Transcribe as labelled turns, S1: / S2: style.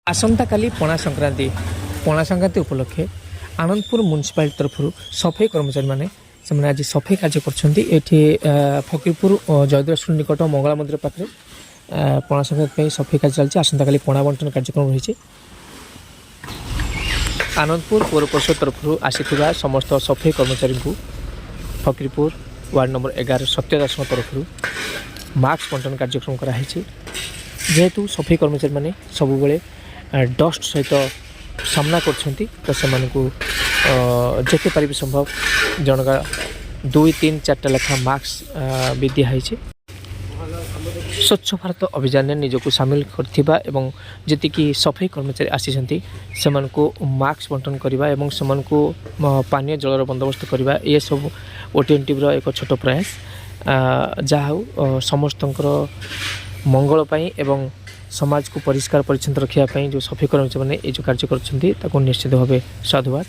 S1: आसंता काली पणा संक्रांति उपलक्षे आनंदपुर म्युनिसिपालिटी तरफ सफाई कर्मचारी मैंने आज सफाई कार्य करछन्ती फकीरपुर जयद्रश्री निकट मंगला मंदिर पाखे पणा संक्रांति सफाई कार्य चलती। आसंता काली पणा बंटन कार्यक्रम रही। आनंदपुर पौर परिषद तरफ आसीथिबा समस्त सफाई कर्मचारी को फकीरपुर वार्ड नंबर 11 सत्यदास तरफ मास्क बंटन कार्यक्रम कराई। जेहेतु सफाई कर्मचारी मैंने सब बेले डस्ट सहित सामना करछन्ती तो सेमानकु जेते पारिबे संभव जनका 2-3-4 लेखा मास्क भी दिखाई। स्वच्छ भारत अभियान में निजक सामिल करथिबा एवं जेतिकी सफाई कर्मचारी आसीछन्ती सेमानकु मास्क बंटन करबा एवं सेमानकु पानीय जलर बंदोबस्त करबा ये सब ओटीएन टीवी रो एक छोट प्रयास जहाँ समस्तंकर मंगल पाई एवं समाज को परिष्कार परिच्छन्न रखिया जो सफाई कर्मचारी मैंने ये जो कार्य कर निश्चित भाव साधुवाद।